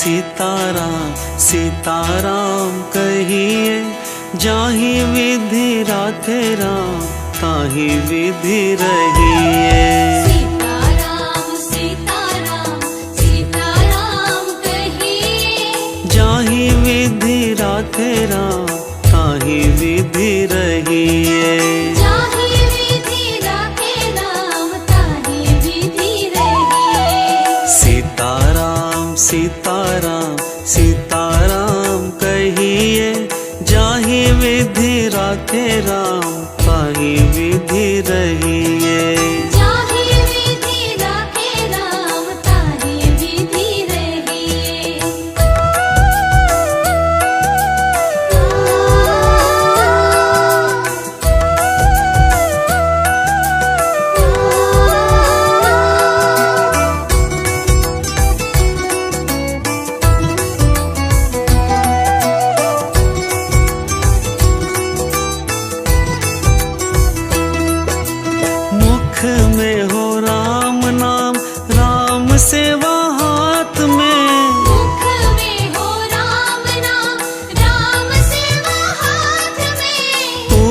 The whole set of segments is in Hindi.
सीताराम सीताराम कहिए, जाहि विधि राखे राम ताहि विधि रहिए। सीताराम सीताराम सीताराम कहिए, जाहि विधि राखे राम ताहि विधि रहिए। जाहि विधि राखे राम ताहि विधि रहिए। सीताराम सीताराम सीताराम कहिए, जाहि विधि राखे राम ताहि विधि रहिए। जाहि विधि राखे राम ताहि विधि रहिए। मुख में हो राम नाम, राम सेवा हाथ में। मुख में हो राम नाम, राम सेवा हाथ में। तू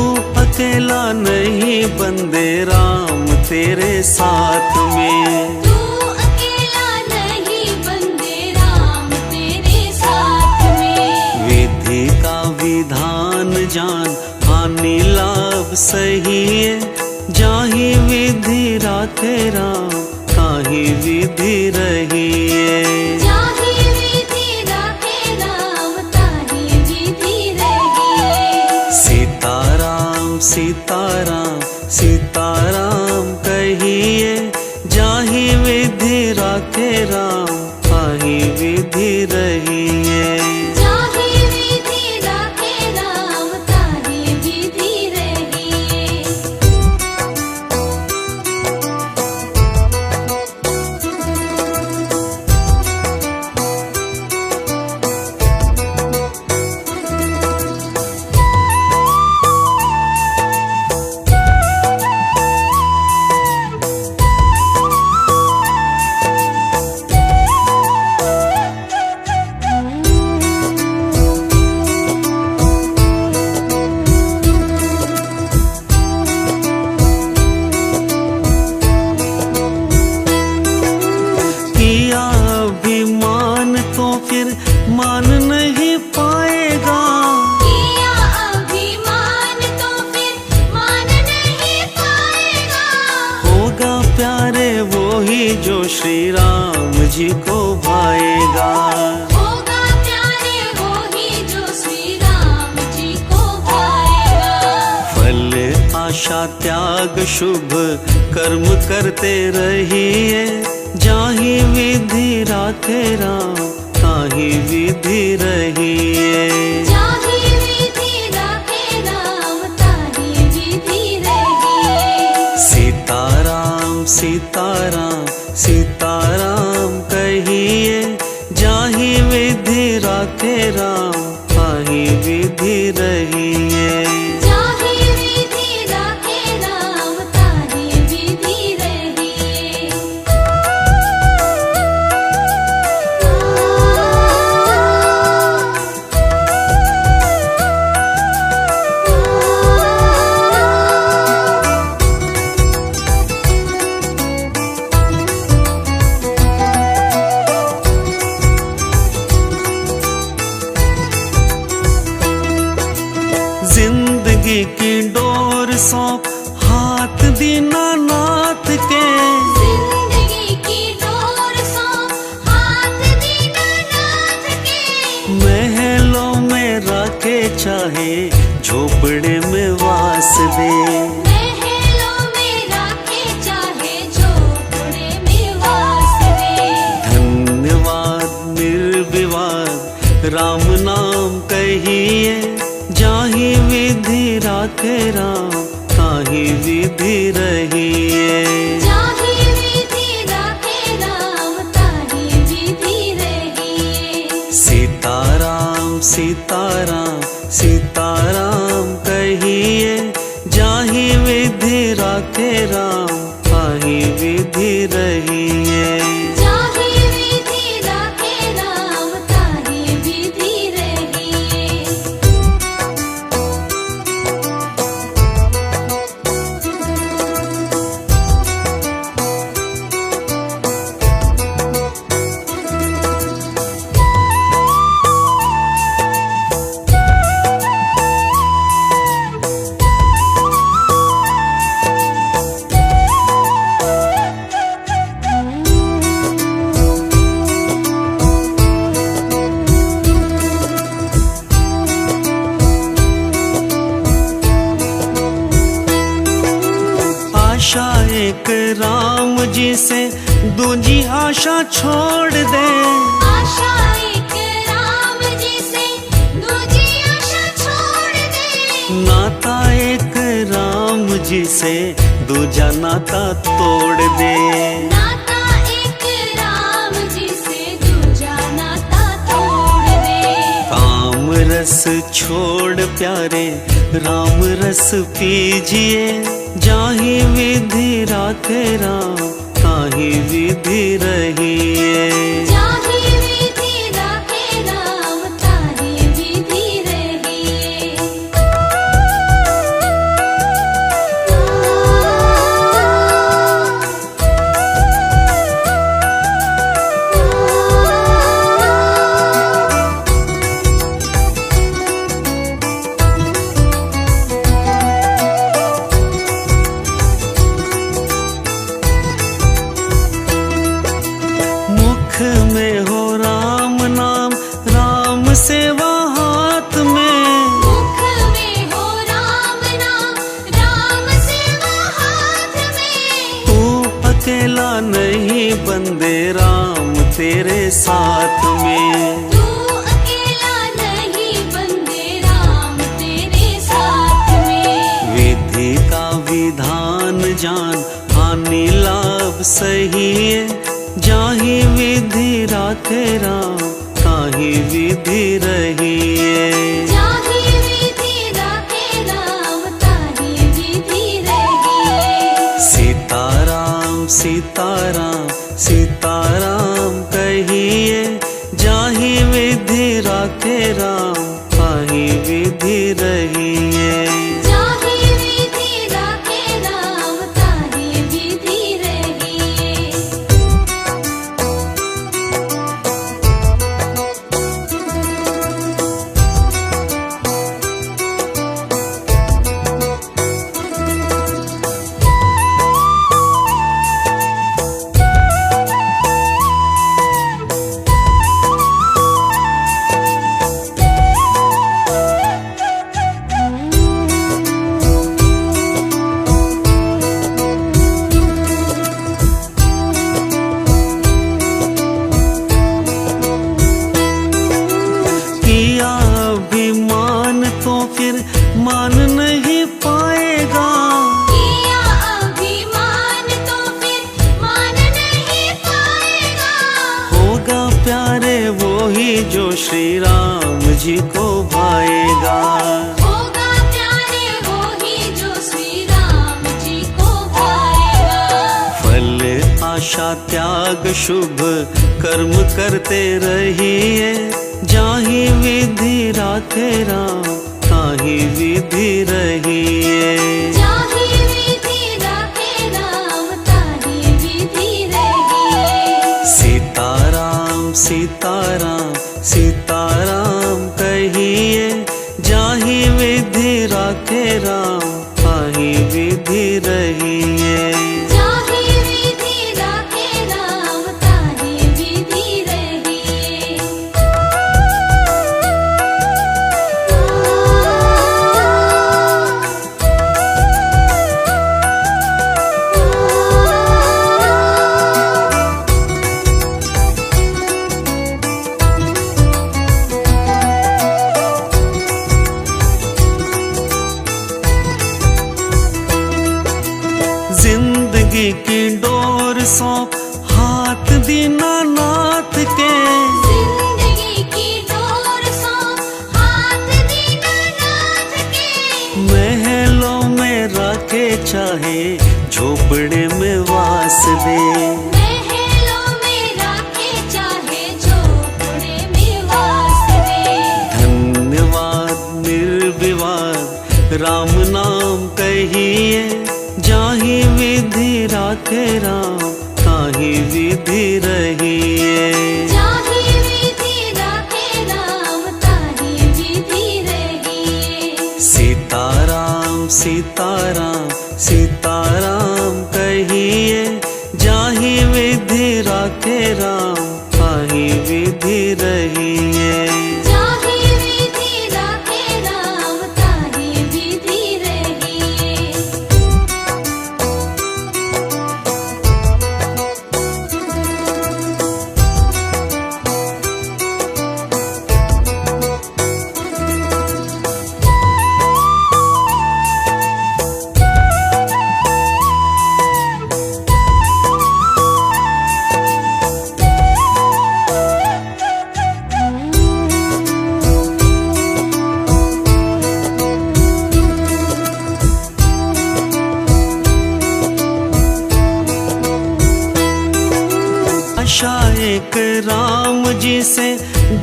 अकेला नहीं बंदे राम तेरे साथ में। तू अकेला नहीं बंदे राम तेरे साथ में। विधि का विधान जान, हानि लाभ सही है। जाहि विधि राखे राम ताहि विधि रहिए। जाहि विधि राखे राम ताहि विधि रहिए। सीताराम सीताराम सीताराम कहिए, जाहि विधि राखे राम ताहि विधि रहिए। जाहि विधि राखे राम ताहि विधि रहिए। किया अभिमान तो फिर मान नहीं पाएगा। किया अभिमान तो फिर मान नहीं पाएगा। होगा प्यारे वो ही जो श्री राम जी को भाएगा। होगा प्यारे वो ही जो श्री राम जी को भाएगा। फल आशा त्याग शुभ कर्म करते रहिए। जाहि विधि राखे राम ताहि विधि रहिए। जाहि विधि राखे राम ताहि विधि रहिए। सीताराम सीताराम सीताराम कहिए, जाहि विधि राखे राम ताहि विधि रहिए। जाहि विधि राखे राम ताहि विधि रहिए। जिंदगी की डोर सौंप हाथ दीनानाथ के। जिंदगी की डोर सौंप हाथ दीनानाथ के। महलों में राखे चाहे झोपड़े में वास दे। महलों में राखे चाहे झोपड़े में वास दे। धन्यवाद निर्विवाद राम नाम कहिए, जाहि विधि राखे राम ताहि विधि रहिए। जाहि विधि राखे राम ताहि विधि रहिए। सीताराम सीताराम सीताराम कहिए, जाहि विधि राखे राम ताहि विधि रहिए। जाहि विधि राखे राम दूजी आशा छोड़ दे। आशा एक राम जी से, दूजी आशा छोड़ दे। नाता एक राम जी से, दूजा नाता तोड़ दे। नाता एक राम जी से, दूजा नाता तोड़ दे। काम रस छोड़ प्यारे, राम रस पीजिए। जाहि विधि राखे राम, ताहि विधि रहिए। जाहि विधि राखे राम, ताहि विधि रहिए। मुख में हो राम नाम, राम सेवा हाथ में। मुख में हो राम नाम, राम सेवा हाथ में। तू अकेला नहीं बंदे, राम तेरे साथ में। तू अकेला नहीं बंदे, राम तेरे साथ में। विधि का विधान जान, हानि लाभ सही है। जाहि विधि राखे राम, ताहि विधि रहिए। जाहि विधि राखे राम, ताहि विधि रहिए। सीताराम सीताराम सीताराम कहिए। जाहि विधि राखे राम, ताहि विधि रहिए। जाहि विधि राखे राम, ताहि विधि रहिए। किया अभिमान तो फिर मान नहीं पाएगा। किया अभिमान तो फिर मान नहीं पाएगा। होगा प्यारे वो ही जो श्री राम जी को भाएगा। होगा प्यारे वो ही जो श्री राम जी को भाएगा। फल आशा त्याग शुभ कर्म करते रहिए। जाहि विधि राखे राम, ताहि विधि रहिए। जाहि विधि राखे राम, ताहि विधि रहिए। सीताराम सीताराम सीताराम कहिए। जाहि विधि राखे राम, ताहि विधि रहिए। जाहि विधि राखे राम, ताहि विधि रहिए। जिंदगी की डोर सौंप हाथ दीनानाथ के। जिंदगी की डोर सौंप हाथ दीनानाथ के। महलों में रखे चाहे, झोपड़े में वास दे। महलों में राखे चाहे, झोपड़े में वास दे। धन्यवाद निर्विवाद राम नाम कहिए। जाहि विधि राखे राम, ताहि विधि रहिए। जाहि विधि राखे राम, ताहि विधि रहिए। सीताराम सीताराम सीताराम कहिए। जाहि विधि राखे राम, ताहि विधि रहिए। जाहि विधि राखे राम, ताहि विधि रहिए।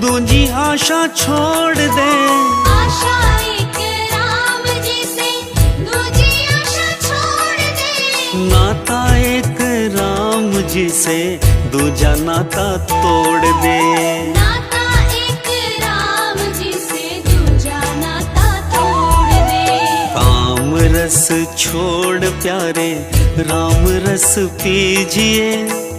दूजी आशा छोड़ दे। आशा एक राम जी से, दूजी आशा छोड़ दे। नाता एक राम जी से, दूजा नाता तोड़ दे। नाता एक राम जी से, दूजा नाता तोड़ दे। काम रस छोड़ प्यारे, राम रस पीजिए।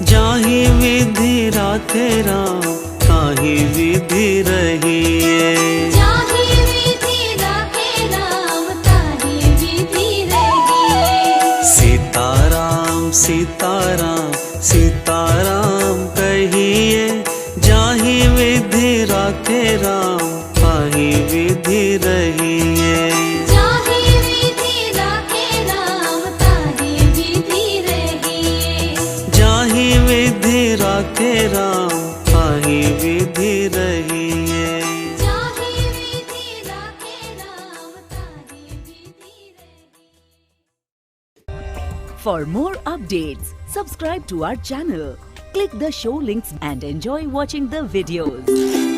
जाहि विधि राखे राम, ताहि विधि रहिए। जाहि विधि राखे राम, ताहि विधि रहिए। सीताराम सीताराम सीताराम कहिए। जाहि विधि राखे राम, ताहि विधि रहिए। जाहि विधि राखे राम, ताहि विधि रहिए। जाहि विधि राखे राम, ताहि विधि रहिए। जाहि विधि राखे राम, ताहि विधि रहिए। For more updates, subscribe to our channel, click the show links and enjoy watching the videos.